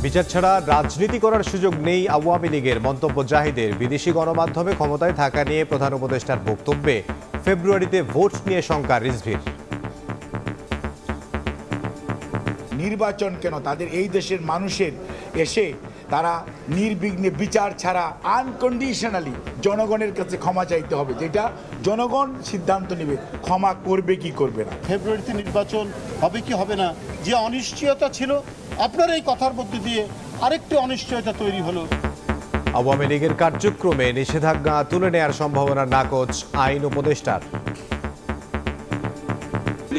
বিচার ছাড়া রাজনীতি করার সুযোগ নেই আওয়ামী লীগের মন্তব্য জাহিদের। বিদেশি গণমাধ্যমে ক্ষমতায় থাকা নিয়ে প্রধান উপদেষ্টার বক্তব্যে ফেব্রুয়ারিতে ভোট নিয়ে শঙ্কা রিজভির। নির্বাচন কেন, তাদের এই দেশের মানুষের এসে তারা নির্বিঘ্নে বিচার ছাড়া আনকন্ডিশনালি জনগণের কাছে ক্ষমা চাইতে হবে, যেটা জনগণ সিদ্ধান্ত নেবে ক্ষমা করবে কি করবে না। ফেব্রুয়ারিতে নির্বাচন হবে কি হবে না, যে অনিশ্চয়তা ছিল, আপনার এই কথার মধ্যে দিয়ে আরেকটি অনিশ্চয়তা তৈরি হলো। আওয়ামী লীগের কার্যক্রমে নিষেধাজ্ঞা তুলে নেয়ার সম্ভাবনা নাকচ আইন উপদেষ্টার।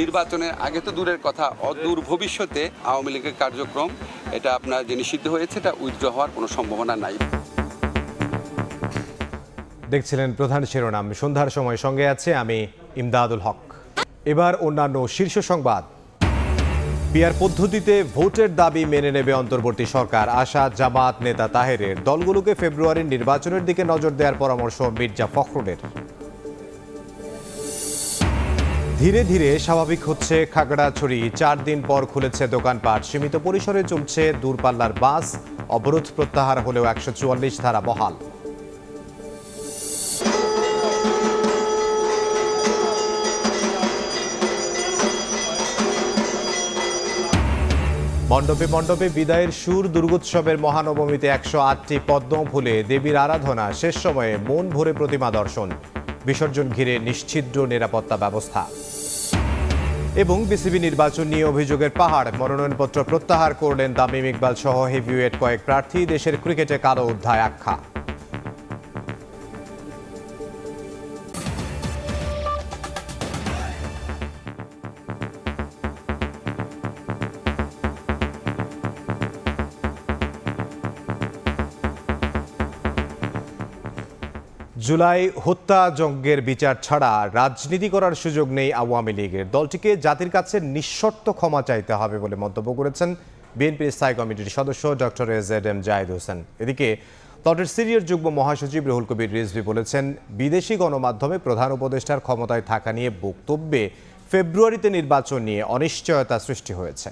নির্বাচনের আগে তো দূরের কথা, অদূর ভবিষ্যতে আওয়ামী লীগের কার্যক্রম এটা আপনার যে নিষিদ্ধ হয়েছে এটা উইথড্র হওয়ার কোনো সম্ভাবনা নাই। দেখছিলেন প্রধান শিরোনাম। সন্ধ্যার সময় সঙ্গে আছে আমি ইমদাদুল হক। এবার অন্যান্য শীর্ষ সংবাদ। পিআর পদ্ধতিতে ভোটের দাবি মেনে নেবে অন্তর্বর্তী সরকার, আশা জামাত নেতা তাহেরের। দলগুলোকে ফেব্রুয়ারির নির্বাচনের দিকে নজর দেওয়ার পরামর্শ মির্জা ফখরুলের। ধীরে ধীরে স্বাভাবিক হচ্ছে খাগড়াছড়ি, 4 দিন পর খুলেছে দোকানপাট, সীমিত পরিসরে চলছে দূরপাল্লার বাস, অবরোধ প্রত্যাহার হলেও 144 ধারা বহাল। মণ্ডপে মণ্ডপে বিদায়ের সুর, দুর্গোৎসবের মহানবমীতে 108টি পদ্ম ফুলে দেবীর আরাধনা, শেষ সময়ে মন ভরে প্রতিমা দর্শন, বিসর্জন ঘিরে নিশ্ছিদ্র নিরাপত্তা ব্যবস্থা। এবং বিসিবি নির্বাচন নিয়ে অভিযোগের পাহাড়, মনোনয়নপত্র প্রত্যাহার করলেন তামিম ইকবাল সহ হেভিওয়েট কয়েক প্রার্থী, দেশের ক্রিকেটে কালো অধ্যায় আখ্যা। জুলাই হত্যাযজ্ঞের বিচার ছাড়া রাজনীতি করার সুযোগ নেই আওয়ামী লীগের। দলটিকে জাতির কাছে নিঃশর্ত ক্ষমা চাইতে হবে বলে মন্তব্য করেছেন বিএনপির স্থায়ী কমিটির সদস্য ডক্টর এজেডএম জাহিদ হোসেন। এদিকে দলটির সিনিয়র যুগ্ম মহাসচিব রুহুল কবির রিজভী বলেছেন, বিদেশি গণমাধ্যমে প্রধান উপদেষ্টার ক্ষমতায় থাকা নিয়ে বক্তব্যে ফেব্রুয়ারিতে নির্বাচন নিয়ে অনিশ্চয়তা সৃষ্টি হয়েছে।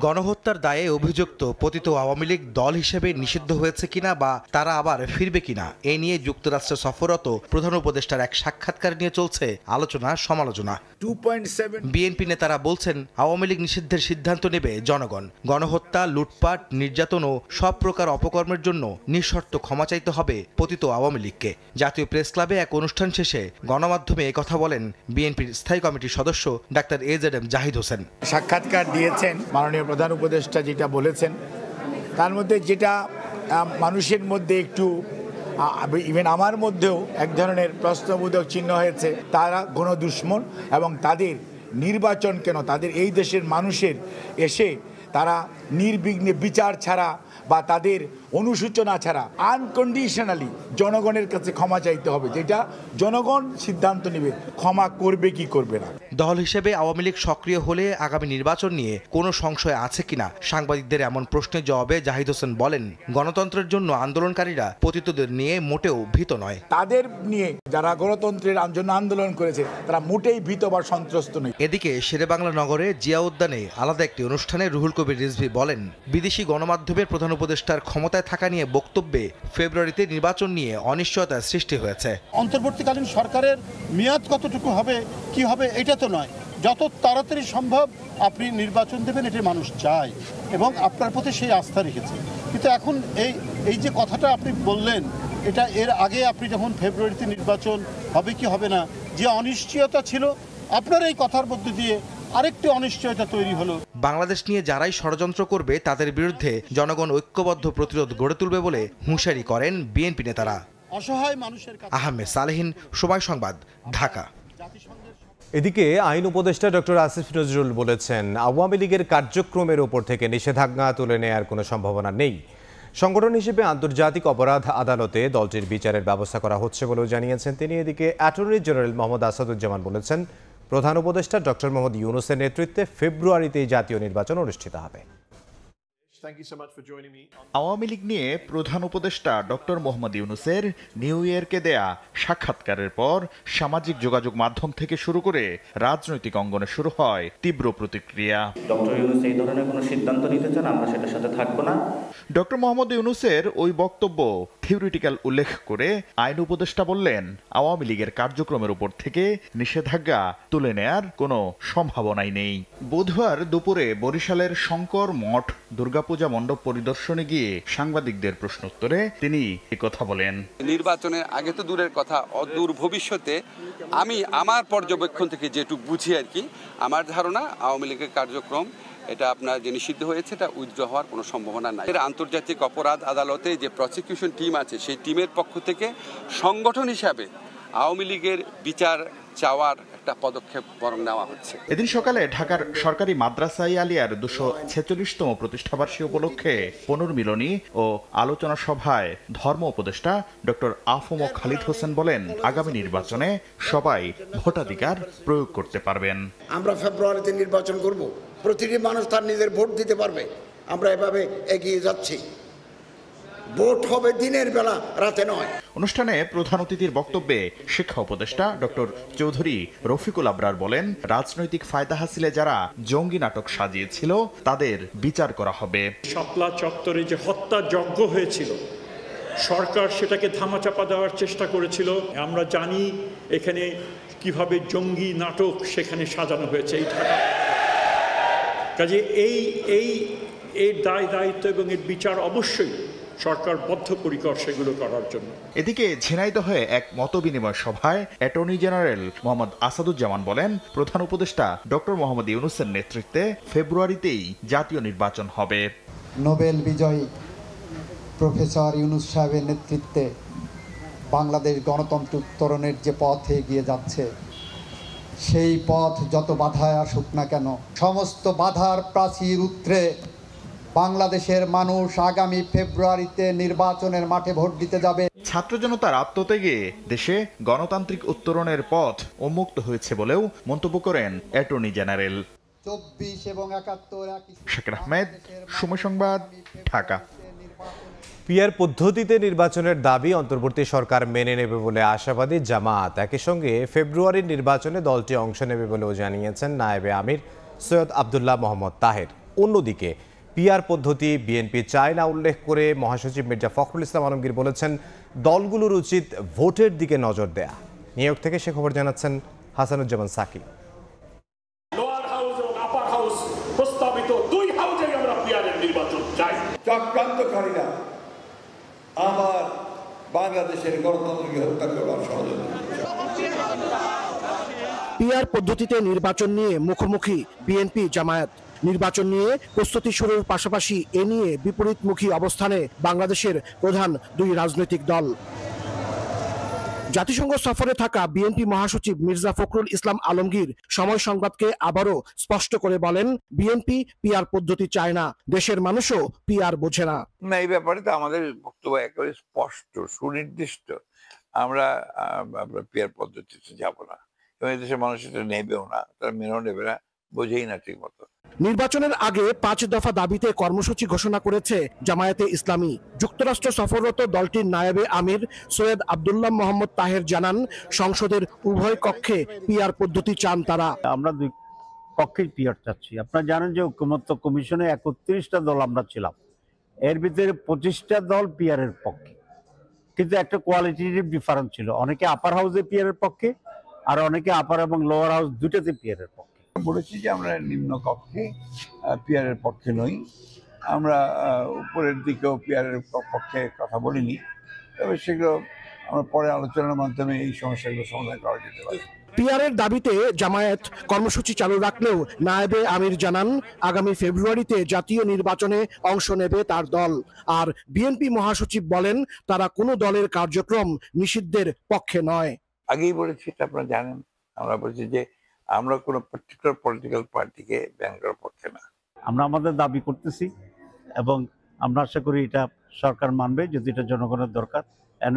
গণহত্যার দায়ে অভিযুক্ত পতিত আওয়ামী লীগ দল হিসেবে নিষিদ্ধ হয়েছে কিনা বা তারা আবার ফিরবে কিনা, এ নিয়ে যুক্তরাষ্ট্রে সফররত প্রধান উপদেষ্টার এক সাক্ষাৎকার নিয়ে চলছে আলোচনা সমালোচনা। 2.7 বিএনপি নেতারা বলছেন, আওয়ামী লীগ নিষিদ্ধের সিদ্ধান্ত নেবে জনগণ। গণহত্যা, লুটপাট, নির্যাতন ও সব প্রকার অপকর্মের জন্য নিঃশর্ত ক্ষমা চাইতে হবে পতিত আওয়ামী লীগকে। জাতীয় প্রেস ক্লাবে এক অনুষ্ঠান শেষে গণমাধ্যমে একথা বলেন বিএনপির স্থায়ী কমিটির সদস্য ডাক্তার এজেডএম জাহিদ হোসেন। সাক্ষাৎকার দিয়েছেন মাননীয় প্রধান উপদেষ্টা, যেটা বলেছেন তার মধ্যে যেটা মানুষের মধ্যে একটু, ইভেন আমার মধ্যেও এক ধরনের প্রশ্নবোধক চিহ্ন হয়েছে, তারা গণদুশ্মন এবং তাদের নির্বাচন কেন, তাদের এই দেশের মানুষের এসে তারা নির্বিঘ্নে বিচার ছাড়া বা তাদের অনুসূচনা ছাড়া আনকন্ডিশনালি জনগণের কাছে ক্ষমা চাইতে হবে, যেটা জনগণ সিদ্ধান্ত নেবে ক্ষমা করবে কি করবে না। দল হিসেবে আওয়ামী লীগ সক্রিয় হলে আগামী নির্বাচন নিয়ে কোনো সংশয় আছে কিনা সাংবাদিকদের এমন প্রশ্নের জবাবে জাহিদ হোসেন বলেন, গণতন্ত্রের জন্য আন্দোলনকারীরা পতিতদের নিয়ে মোটেও ভীত নয়। তাদের নিয়ে যারা গণতন্ত্রের জন্য আন্দোলন করেছে তারা মোটেই ভীত বা সন্ত্রস্ত নয়। এদিকে শেরেবাংলা নগরে জিয়া উদ্যানে আলাদা একটি অনুষ্ঠানে রুহুল কবির রিজভী বলেন, বিদেশি গণমাধ্যমের প্রধান উপদেষ্টার ক্ষমতায় থাকা নিয়ে বক্তব্যে ফেব্রুয়ারিতে নির্বাচন নিয়ে অনিশ্চয়তার সৃষ্টি হয়েছে। অন্তর্বর্তীকালীন সরকারের মেয়াদ কতটুকু হবে কি হবে এটা তো নয়, যত তাড়াতাড়ি সম্ভব আপনি নির্বাচন দেবেন, এটি মানুষ চায় এবং আপনার প্রতি সেই আস্থা রেখেছে। কিন্তু এখন এই যে কথাটা আপনি বললেন, এটা এর আগে আপনি যখন ফেব্রুয়ারিতে নির্বাচন হবে কি হবে না, যে অনিশ্চয়তা ছিল, আপনার এই কথার মধ্যে দিয়ে আরেকটি অনিশ্চয়তা তৈরি হলো। বাংলাদেশ নিয়ে যারাই ষড়যন্ত্র করবে তাদের বিরুদ্ধে জনগণ ঐক্যবদ্ধ প্রতিরোধ গড়ে তুলবে বলে হুঁশিয়ারি করেন বিএনপি নেতারা। অসহায় মানুষের কাছে। আহমেদ সালেহীন, সময় সংবাদ, ঢাকা। এদিকে আইন উপদেষ্টা ডক্টর আসিফ নজরুল বলেছেন, আওয়ামী লীগের কার্যক্রমের উপর থেকে নিষেধাজ্ঞা তুলে নেয়ার কোনো সম্ভাবনা নেই। সংগঠন হিসেবে আন্তর্জাতিক অপরাধ আদালতে দলটির বিচারের ব্যবস্থা করা হচ্ছে বলেও জানিয়েছেন তিনি। এদিকে অ্যাটর্নি জেনারেল মোহাম্মদ আসাদুজ্জামান বলেছেন, প্রধান উপদেষ্টা ডক্টর মোহাম্মদ ইউনূসের নেতৃত্বে ফেব্রুয়ারিতেই জাতীয় নির্বাচন অনুষ্ঠিত হবে। আওয়ামী লীগ নিয়ে প্রধান উপদেষ্টা ডক্টর মোহাম্মদ ইউনূসের নিউ ইয়র্কে দেয়া সাক্ষাৎকারের পর সামাজিক যোগাযোগ মাধ্যম থেকে শুরু করে রাজনৈতিক অঙ্গনে শুরু হয় তীব্র প্রতিক্রিয়া। ডক্টর ইউনূস এই ধরনের কোনো সিদ্ধান্ত নিতে চান, আমরা সেটার সাথে থাকবো না। ডক্টর মোহাম্মদ ইউনূসের ওই বক্তব্য থিওরিটিক্যাল উল্লেখ করে আইন উপদেষ্টা বললেন, আওয়ামী লীগের কার্যক্রমের উপর থেকে নিষেধাজ্ঞা তুলে নেয়ার কোনো সম্ভাবনাই নেই। বুধবার দুপুরে বরিশালের শঙ্কর মঠ দুর্গাপূজা মণ্ডপ পরিদর্শনে গিয়ে সাংবাদিকদের প্রশ্নোত্তরে তিনি একথা বলেন। নির্বাচনের আগে তো দূরের কথা, অদূর ভবিষ্যতে আমি আমার পর্যবেক্ষণ থেকে যেটুকু বুঝি আর কি, আমার ধারণা আওয়ামী লীগের কার্যক্রম এটা আপনার যে নিষিদ্ধ হয়েছে এটা উইথড্র হওয়ার কোনো সম্ভাবনা নাই। এর আন্তর্জাতিক অপরাধ আদালতে যে প্রসিকিউশন টিম আছে সেই টিমের পক্ষ থেকে সংগঠন হিসাবে আওয়ামী লীগের বিচার চাওয়ার একটা পদক্ষেপ বরং নেওয়া হচ্ছে। এদিন সকালে ঢাকার সরকারি মাদ্রাসা আলিয়ার 246তম প্রতিষ্ঠাবার্ষিকী উপলক্ষে পুনর্মিলনী ও আলোচনা সভায় ধর্ম উপদেষ্টা ডক্টর আফম খালিদ হোসেন বলেন, আগামী নির্বাচনে সবাই ভোটাধিকার প্রয়োগ করতে পারবেন। আমরা ফেব্রুয়ারিতে নির্বাচন করব, প্রতিটি মানুষ তার নিজের ভোট দিতে পারবে। আমরা এভাবে এগিয়ে যাচ্ছি। ভোট হবে দিনের বেলা, রাতে নয়। অনুষ্ঠানে প্রধান অতিথির বক্তব্যে শিক্ষা উপদেষ্টা ডক্টর চৌধুরী রফিকুল আবরার বলেন, রাজনৈতিক ফায়দা হাসিলে যারা জঙ্গি নাটক সাজিয়েছিল তাদের বিচার করা হবে। শাপলা চত্বরে যে হত্যা যজ্ঞ হয়েছিল, সরকার সেটাকে ধামাচাপা দেওয়ার চেষ্টা করেছিল। আমরা জানি এখানে কিভাবে জঙ্গি নাটক সেখানে সাজানো হয়েছে এই ঢাকা। কাজে এই দায় দায়িত্ব এবং এর বিচার অবশ্যই সরকার বদ্ধপরিকর সেগুলো করার জন্য। এদিকে ঝিনাইদহে এক মতবিনিময় সভায় অ্যাটর্নি জেনারেল মোহাম্মদ আসাদুজ্জামান বলেন, প্রধান উপদেষ্টা ডক্টর মোহাম্মদ ইউনূসের নেতৃত্বে ফেব্রুয়ারিতেই জাতীয় নির্বাচন হবে। নোবেল বিজয়ী প্রফেসর ইউনূস সাহেবের নেতৃত্বে বাংলাদেশ গণতন্ত্র উত্তরণের যে পথে এগিয়ে যাচ্ছে, সেই পথ যত বাধায় আসুক না কেন, সমস্ত বাধার প্রাচীর উত্তরে বাংলাদেশের মানুষ আগামী ফেব্রুয়ারিতে নির্বাচনের মাঠে ভোট দিতে যাবে। ছাত্র জনতার আত্মত্যাগে দেশে গণতান্ত্রিক উত্তরণের পথ উন্মুক্ত হয়েছে বলেও মন্তব্য করেন অ্যাটর্নি জেনারেল। 24 এবং 71 শাকির আহমেদ, সময় সংবাদ, ঢাকা। পিআর পদ্ধতিতে নির্বাচনের দাবি অন্তর্বর্তী সরকার মেনে নেবে বলে আশাবাদী জামায়াত। একই সঙ্গে ফেব্রুয়ারির নির্বাচনে দলটি অংশ নেবে বলেও জানিয়েছেন নায়েবে আমির সৈয়দ আবদুল্লাহ মোহাম্মদ তাহের। অন্যদিকে পিআর পদ্ধতি বিএনপি চায় না উল্লেখ করে মহাসচিব মির্জা ফখরুল ইসলাম আলমগীর বলেছেন, দলগুলোর উচিত ভোটের দিকে নজর দেয়া। নিউ ইয়র্ক থেকে সে খবর জানাচ্ছেন হাসানুজ্জামান সাকি। লোয়ার হাউস এবং আপার হাউস প্রস্তাবিত দুই হাউসেই আমরা পিআরের নির্বাচন চাই। চক্রান্তকারীরা আবার বাংলাদেশের গণতন্ত্রকে হত্যা করবার ষড়যন্ত্র। পিআর পদ্ধতিতে নির্বাচন নিয়ে মুখোমুখি বিএনপি জামায়াত। নির্বাচন নিয়ে প্রস্তুতি শুরুর পাশাপাশি এ নিয়ে বিপরীতমুখী অবস্থানে বাংলাদেশের প্রধান দুই রাজনৈতিক দল। জাতিসংঘ সফরে থাকা বিএনপি মহাসচিব মির্জা ফখরুল ইসলাম আলমগীর সময় সংবাদকে আবারও স্পষ্ট করে বলেন, বিএনপি পিআর পদ্ধতি চায় না, দেশের মানুষও পিআর বোঝে না। এই ব্যাপারে তো আমাদের বক্তব্য একেবারে স্পষ্ট, সুনির্দিষ্ট। আমরা পিআর পদ্ধতিতে যাব না এবং দেশের মানুষ এটা নেবেও না, তারা মেনেও নেবে না, বোঝেই না ঠিক মতো। নির্বাচনের আগে 5 দফা দাবিতে কর্মসূচি ঘোষণা করেছে জামায়াতে ইসলামী। যুক্তরাষ্ট্র সফররত দলটির নায়েবে আমির সৈয়দ আবদুল্লাহ মোহাম্মদ তাহের জানান, সংসদের উভয় কক্ষে পিআর পদ্ধতি চান তারা। আমরা দুই কক্ষেই পিআর চাচ্ছি। আপনারা জানেন যে ঐকমত্য কমিশনে 31টা দল আমরা ছিলাম, এর ভিতরে 25টা দল পিআর এর পক্ষে, কিন্তু একটা কোয়ালিটেটিভ ডিফারেন্স ছিল। অনেকে আপার হাউসে পিআর এর পক্ষে, আর অনেকে আপার এবং লোয়ার হাউস দুটাতে পিআর এর পক্ষে। বলেছি যে আমরা নিম্ন কক্ষে পিআর এর পক্ষে নই, আমরা উপরের দিকেও পিআর এর পক্ষে কথা বলিনি, তবে সেগুলো আমরা পরে আলোচনার মাধ্যমে এই সমস্যাগুলো সমাধান করা যেতে পারে। পিআরের দাবিতে জামায়াত কর্মসূচি চালু রাখলেও নায়েবে আমির জানান, আগামী ফেব্রুয়ারিতে জাতীয় নির্বাচনে অংশ নেবে তার দল। আর বিএনপি মহাসচিব বলেন, তারা কোনো দলের কার্যক্রম নিষিদ্ধের পক্ষে নয়। আগেই বলেছি, এটা আপনারা জানেন, আমরা বলছি যে আমরা কোনো পার্টিকুলার পলিটিক্যাল পার্টিকে ব্যান করার পক্ষে না। আমরা আমাদের দাবি করতেছি এবং আমরা আশা করি এটা সরকার মানবে, যদি এটা জনগণের দরকার। And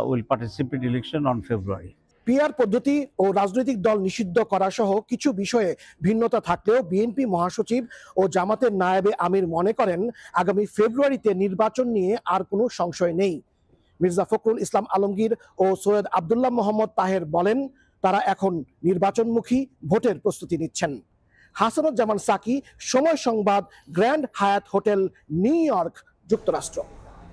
will participate election on February. PR পদ্ধতি ও রাজনৈতিক দল নিষিদ্ধ করা সহ কিছু বিষয়ে ভিন্নতা থাকলেও বিএনপি মহাসচিব ও জামাতের নায়েবে আমির মনে করেন আগামী ফেব্রুয়ারিতে নির্বাচন নিয়ে আর কোনো সংশয় নেই। মির্জা ফখরুল ইসলাম আলমগীর ও সৈয়দ আব্দুল্লাহ মোহাম্মদ তাহের বলেন তারা এখন নির্বাচনমুখী, ভোটের প্রস্তুতি নিচ্ছেন। হাসানুজ্জামান সাকি, সময় সংবাদ, grand Hyatt hotel, new York, যুক্তরাষ্ট্র।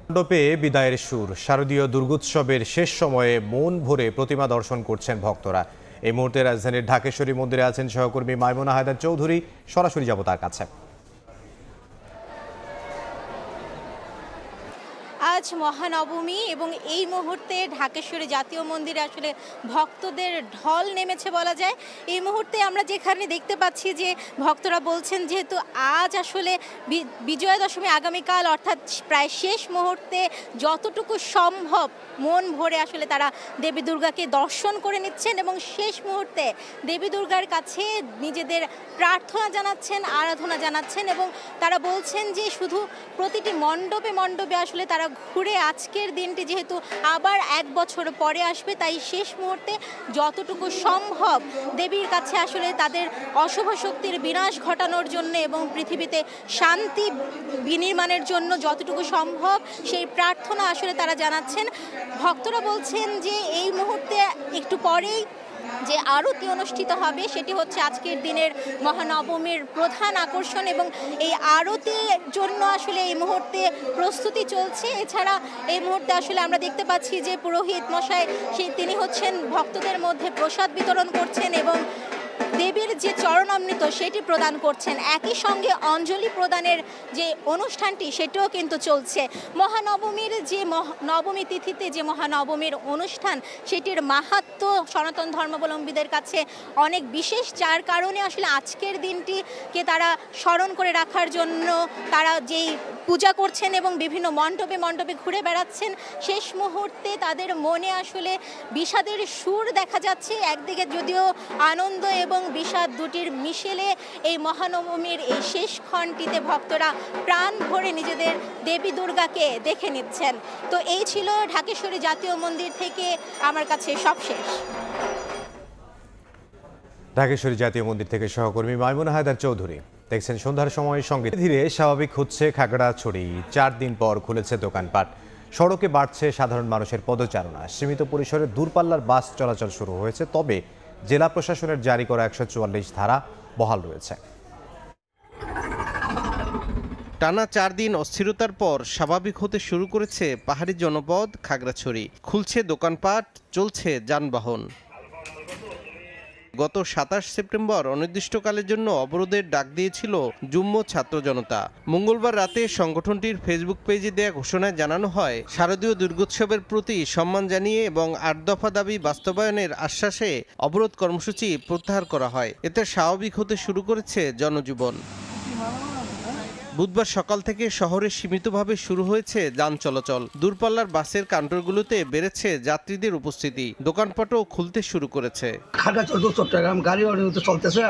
মণ্ডপে বিদায়ের সুর। শারদীয় দুর্গোৎসবের শেষ সময়ে মন ভরে প্রতিমা দর্শন করছেন ভক্তরা। এই মুহূর্তে রাজধানীর ঢাকেশ্বরী মন্দিরে আছেন সহকর্মী মাইমুনা হায়দার চৌধুরী। সরাসরি যাব তার কাছে। আজ মহানবমী এবং এই মুহূর্তে ঢাকেশ্বরী জাতীয় মন্দিরে আসলে ভক্তদের ঢল নেমেছে বলা যায়। এই মুহূর্তে আমরা যেখানে দেখতে পাচ্ছি যে ভক্তরা বলছেন যেহেতু আজ আসলে বিজয়া দশমী আগামীকাল, অর্থাৎ প্রায় শেষ মুহূর্তে যতটুকু সম্ভব মন ভরে আসলে তারা দেবী দুর্গাকে দর্শন করে নিচ্ছেন এবং শেষ মুহূর্তে দেবী দুর্গার কাছে নিজেদের প্রার্থনা জানাচ্ছেন, আরাধনা জানাচ্ছেন এবং তারা বলছেন যে শুধু প্রতিটি মণ্ডপে মণ্ডপে আসলে তারা ঘুরে আজকের দিনটি যেহেতু আবার এক বছর পরে আসবে, তাই শেষ মুহূর্তে যতটুকু সম্ভব দেবীর কাছে আসলে তাদের অশুভ শক্তির বিনাশ ঘটানোর জন্য এবং পৃথিবীতে শান্তি বিনির্মাণের জন্য যতটুকু সম্ভব সেই প্রার্থনা আসলে তারা জানাচ্ছেন। ভক্তরা বলছেন যে এই মুহূর্তে একটু পরেই যে আরতি অনুষ্ঠিত হবে সেটি হচ্ছে আজকের দিনের মহানবমীর প্রধান আকর্ষণ এবং এই আরতির জন্য আসলে এই মুহূর্তে প্রস্তুতি চলছে। এছাড়া এই মুহূর্তে আসলে আমরা দেখতে পাচ্ছি যে পুরোহিত মশাই তিনি হচ্ছেন ভক্তদের মধ্যে প্রসাদ বিতরণ করছেন এবং দেবীর যে চরণামৃত সেটি প্রদান করছেন। একই সঙ্গে অঞ্জলি প্রদানের যে অনুষ্ঠানটি সেটাও কিন্তু চলছে। মহানবমীর যে নবমী তিথিতে যে মহানবমীর অনুষ্ঠান সেটির মাহাত্ম্য সনাতন ধর্মাবলম্বীদের কাছে অনেক বিশেষ, যার কারণে আসলে আজকের দিনটিকে তারা স্মরণ করে রাখার জন্য তারা যেই পূজা করছেন এবং বিভিন্ন মণ্ডপে মণ্ডপে ঘুরে বেড়াচ্ছেন। শেষ মুহূর্তে তাদের মনে আসলে বিষাদের সুর দেখা যাচ্ছে। একদিকে যদিও আনন্দ এবং বিষাদ দুটির মিশেলে এই মহানবমীর এই শেষ ক্ষণটিতে ভক্তরা প্রাণ ভরে নিজেদের দেবী দুর্গাকে দেখে নিচ্ছেন। তো এই ছিল ঢাকেশ্বরী জাতীয় মন্দির থেকে আমার কাছে সবশেষ। ঢাকেশ্বরী জাতীয় মন্দির থেকে সহকর্মী মাইমুনা হায়দার চৌধুরী। দেখছেন সন্ধ্যার সময় সঙ্গে ধীরে স্বাভাবিক হচ্ছে খাগড়াছড়ি। 4 দিন পর খুলেছে দোকানপাট, সড়কে বাড়ছে সাধারণ মানুষের পদচারণা। সীমিত পরিসরে দূরপাল্লার বাস চলাচল শুরু হয়েছে, তবে জেলা প্রশাসনের জারি করা 144 ধারা বহাল রয়েছে। টানা 4 দিন অস্থিরতার পর স্বাভাবিক হতে শুরু করেছে পাহাড়ি জনপদ খাগড়াছড়ি। খুলছে দোকানপাট, চলছে যানবাহন। গত 27 সেপ্টেম্বর অনির্দিষ্টকালের জন্য অবরোধের ডাক দিয়েছিল যুগ্ম ছাত্র জনতা। মঙ্গলবার রাতে সংগঠনটির ফেসবুক পেজে দেয়া ঘোষণায় জানানো হয়, শারদীয় দুর্গোৎসবের প্রতি সম্মান জানিয়ে এবং 8 দফা দাবি বাস্তবায়নের আশ্বাসে অবরোধ কর্মসূচি প্রত্যাহার করা হয়। এতে স্বাভাবিক হতে শুরু করেছে জনজীবন। বুধবার সকাল থেকে শহরে সীমিতভাবে শুরু হয়েছে যান চলাচল। দূরপাল্লার বাসের কাউন্টারগুলোতে বেড়েছে যাত্রীদের উপস্থিতি। দোকানপাটও খুলতে শুরু করেছে। খাগড়াছড়ি চট্টগ্রাম গাড়ি অনিয়মিত চলতেছে,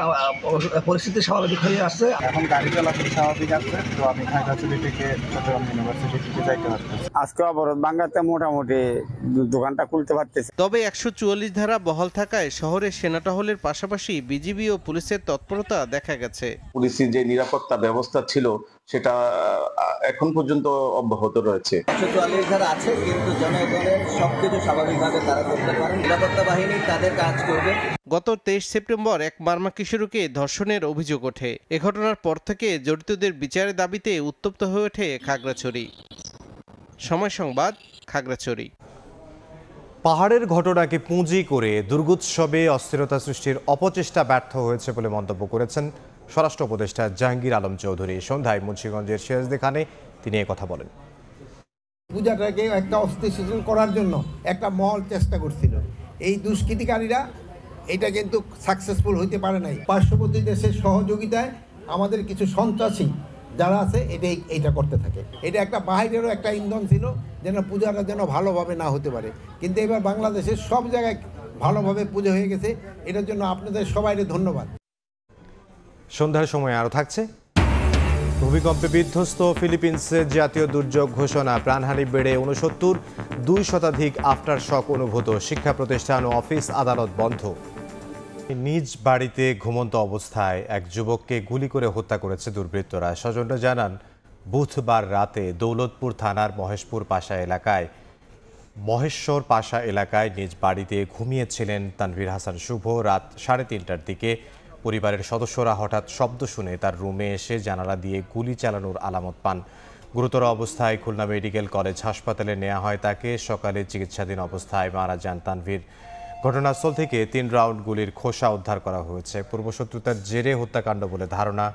পরিস্থিতি স্বাভাবিক হয়ে আসছে। এখন গাড়ি চলাচল স্বাভাবিক আছে। তো আমি খাগড়াছড়ি থেকে চট্টগ্রাম ইউনিভার্সিটি থেকে যাইতে পারতেছি। আজকে অবরোধ ভাঙাতে মোটামুটি দোকানটা খুলতে পারতেছে। তবে 144 ধারা বহাল থাকায় শহরে সেনা টহলের পাশাপাশি বিজিবি ও পুলিশের তৎপরতা দেখা গেছে। পুলিশের যে নিরাপত্তা ব্যবস্থা ছিল সেটা এখন পর্যন্ত অব্যাহত রয়েছে। 144 ধারা আছে, কিন্তু জনগণের সবকিছু স্বাভাবিকভাবে তারা করতে পারেন। নিরাপত্তা বাহিনী তাদের কাজ করবে। গত 23 সেপ্টেম্বর এক মারমা কিশোরকে ধর্ষণের অভিযোগ ওঠে। এ ঘটনার পর থেকে জড়িতদের বিচারের দাবিতে উত্তপ্ত হয়ে ওঠে খাগড়াছড়ি। সময় সংবাদ, খাগড়াছড়ি। পাহাড়ের ঘটনাকে পুঁজি করে দুর্গোৎসবে অস্থিরতা সৃষ্টির অপচেষ্টা ব্যর্থ হয়েছে বলে মন্তব্য করেছেন স্বরাষ্ট্র উপদেষ্টা জাহাঙ্গীর আলম চৌধুরী। সন্ধ্যায় মুন্সিগঞ্জের সিরাজদিখানে তিনি কথা বলেন। পূজাটাকে একটা অস্থিতিশীল করার জন্য একটা মহল চেষ্টা করছিল। এই দুষ্কৃতিকারীরা এটা কিন্তু সাকসেসফুল হইতে পারে নাই। পার্শ্ববর্তী দেশের সহযোগিতায় আমাদের কিছু সন্ত্রাসী যারা আছে এইটা করতে থাকে। এটা একটা বাহিরেরও একটা ইন্ধন ছিল যেন পূজাটা যেন ভালোভাবে না হতে পারে। কিন্তু এবার বাংলাদেশের সব জায়গায় ভালোভাবে পূজা হয়ে গেছে। এটার জন্য আপনাদের সবাইকে ধন্যবাদ। সন্ধ্যার সময় আরও থাকছে ভূমিকম্পে বিধ্বস্ত ফিলিপিন্সের জাতীয় দুর্যোগ ঘোষণা, প্রাণহানি বেড়ে 69, 2 শতাধিক আফটার শক অনুভূত, শিক্ষা প্রতিষ্ঠান ও অফিস আদালত বন্ধ। নিজ বাড়িতে ঘুমন্ত অবস্থায় এক যুবককে গুলি করে হত্যা করেছে দুর্বৃত্তরা। স্বজনরা জানান, বুধবার রাতে দৌলতপুর থানার মহেশ্বর পাশা এলাকায় নিজ বাড়িতে ঘুমিয়েছিলেন তানভীর হাসান শুভ। রাত 3:30টার দিকে পরিবারের সদস্যরা হঠাৎ শব্দ শুনে তার রুমে এসে জানালা দিয়ে গুলি চালানোর আলামত পান। গুরুতর অবস্থায় খুলনা মেডিকেল কলেজ হাসপাতালে নেওয়া হয় তাকে। সকালে চিকিৎসাধীন অবস্থায় মারা যান তানভীর। ঘটনাস্থল থেকে 3 রাউন্ড গুলির খোসা উদ্ধার করা হয়েছে। পূর্বশত্রুতার জেরে হত্যাকাণ্ড বলে ধারণা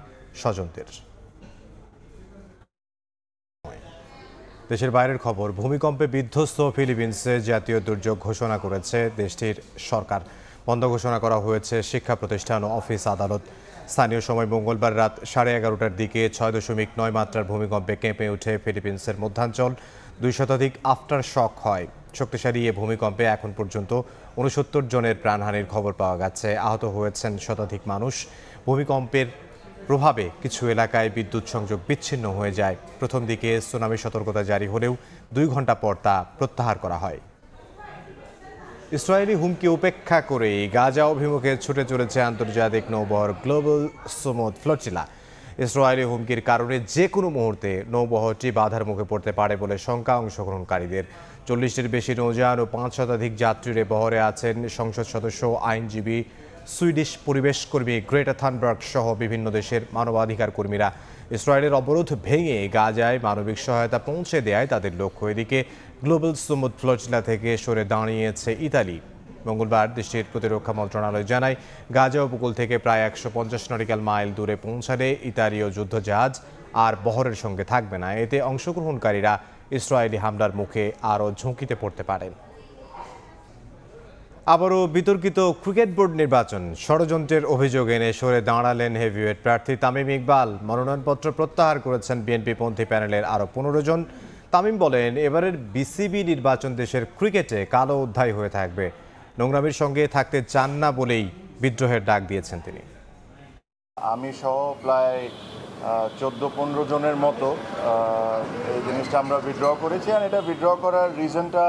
স্বজনদের। দেশের বাইরের খবর, ভূমিকম্পে বিধ্বস্ত ফিলিপিন্সে জাতীয় দুর্যোগ ঘোষণা করেছে দেশটির সরকার। বন্ধ ঘোষণা করা হয়েছে শিক্ষা প্রতিষ্ঠান ও অফিস আদালত। স্থানীয় সময় মঙ্গলবার রাত 11:30টার দিকে 6.9 মাত্রার ভূমিকম্পে কেঁপে ওঠে ফিলিপিন্সের মধ্যাঞ্চল। 2 শতাধিক আফটার শক হয়। শক্তিশালী এ ভূমিকম্পে এখন পর্যন্ত 69 জনের প্রাণহানির খবর পাওয়া গেছে। আহত হয়েছেন শতাধিক মানুষ। ভূমিকম্পের প্রভাবে কিছু এলাকায় বিদ্যুৎ সংযোগ বিচ্ছিন্ন হয়ে যায়। প্রথম দিকে সুনামি সতর্কতা জারি হলেও 2 ঘন্টা পর তা প্রত্যাহার করা হয়। ইসরায়েলি হুমকি উপেক্ষা করে গাজা অভিমুখে ছুটে চলেছে আন্তর্জাতিক নৌবহর গ্লোবাল সুমুদ ফ্লোটিলা। ইসরায়েলি হুমকির কারণে যে কোনো মুহূর্তে নৌবহরটি বাধার মুখে পড়তে পারে বলে শঙ্কা অংশগ্রহণকারীদের। 40টির বেশি নৌযান ও 5 শতাধিক যাত্রীর বহরে আছেন সংসদ সদস্য, আইনজীবী, সুইডিশ পরিবেশকর্মী গ্রেটা থানবার্গ সহ বিভিন্ন দেশের মানবাধিকার কর্মীরা। ইসরায়েলের অবরোধ ভেঙে গাজায় মানবিক সহায়তা পৌঁছে দেয় তাদের লক্ষ্য। এদিকে গ্লোবাল সুমুদ ফ্লোটিলা থেকে সরে দাঁড়িয়েছে ইতালি। মঙ্গলবার দেশটির প্রতিরক্ষা মন্ত্রণালয় জানায়, গাজা উপকূল থেকে প্রায় 150 নটিক্যাল মাইল দূরে পৌঁছালে ইতালীয় যুদ্ধজাহাজ আর বহরের সঙ্গে থাকবে না। এতে অংশগ্রহণকারীরা ইসরায়েলি হামলার মুখে আরও ঝুঁকিতে পড়তে পারেন। আবারও বিতর্কিত ক্রিকেট বোর্ড নির্বাচন, ষড়যন্ত্রের অভিযোগ এনে সরে দাঁড়ালেন হেভিওয়েট প্রার্থী তামিম ইকবাল। মনোনয়নপত্র প্রত্যাহার করেছেন বিএনপিপন্থী প্যানেলের আরও 15 জন। তামিম বলেন, এবারের বিসিবি নির্বাচন দেশের ক্রিকেটে কালো অধ্যায় হয়ে থাকবে। নোংরামির সঙ্গে থাকতে চান না বলেই বিদ্রোহের ডাক দিয়েছেন তিনি। আমি সহ প্রায় 14-15 জনের মতো এই জিনিসটা আমরা উইথড্র করেছি। আর এটা উইথড্র করার রিজনটা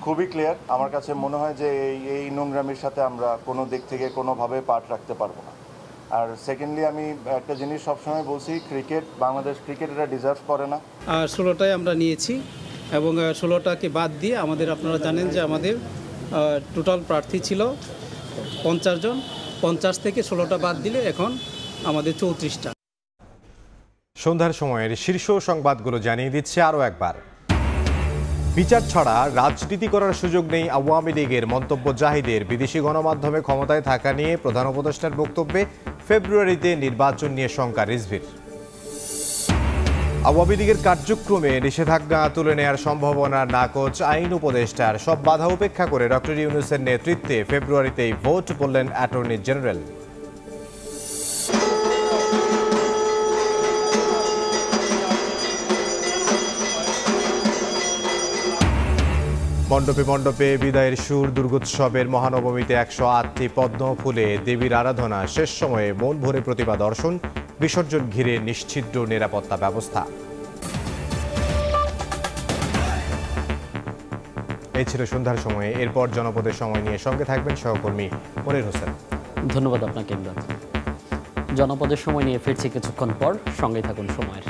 খুবই ক্লিয়ার। আমার কাছে মনে হয় যে এই নোংরামির সাথে আমরা কোনো দিক থেকে কোনোভাবে পার্ট রাখতে পারবো না। আর সেকেন্ডলি আমি একটা জিনিস সবসময় বলছি, বাংলাদেশ ক্রিকেট এটা ডিজার্ভ করে না। 16টায় আমরা নিয়েছি এবং 16টাকে বাদ দিয়ে আপনারা জানেন যে আমাদের টোটাল প্রার্থী ছিল 50 জন। 50 থেকে 16টা বাদ দিলে এখন আমাদের 34টা। সন্ধ্যার সময়ের শীর্ষ সংবাদগুলো জানিয়ে দিচ্ছে আরও একবার। বিচার ছাড়া রাজনীতি করার সুযোগ নেই আওয়ামী লীগের, মন্তব্য জাহিদের। বিদেশি গণমাধ্যমে ক্ষমতায় থাকা নিয়ে প্রধান উপদেষ্টার বক্তব্যে ফেব্রুয়ারিতে নির্বাচন নিয়ে শঙ্কা রিজভির। আওয়ামী লীগের কার্যক্রমে নিষেধাজ্ঞা তুলে নেওয়ার সম্ভাবনা নাকচ আইন উপদেষ্টার। সব বাধা উপেক্ষা করে ডক্টর ইউনূসের নেতৃত্বে ফেব্রুয়ারিতেই ভোট, বললেন অ্যাটর্নি জেনারেল। মণ্ডপে মণ্ডপে বিদায়ের সুর, দুর্গোৎসবের মহানবমীতে 108টি পদ্ম ফুলে দেবীর আরাধনা। শেষ সময়ে মন ভরে প্রতিমা দর্শন, বিসর্জন ঘিরে নিশ্ছিদ্র নিরাপত্তা ব্যবস্থা। এই ছিল সন্ধ্যার সময়ে। এরপর জনপদের সময় নিয়ে সঙ্গে থাকবেন সহকর্মী মনির হোসেন। ধন্যবাদ আপনাকে। জনপদের সময় নিয়ে ফিরছি কিছুক্ষণ পর, সঙ্গে থাকুন সময়ের।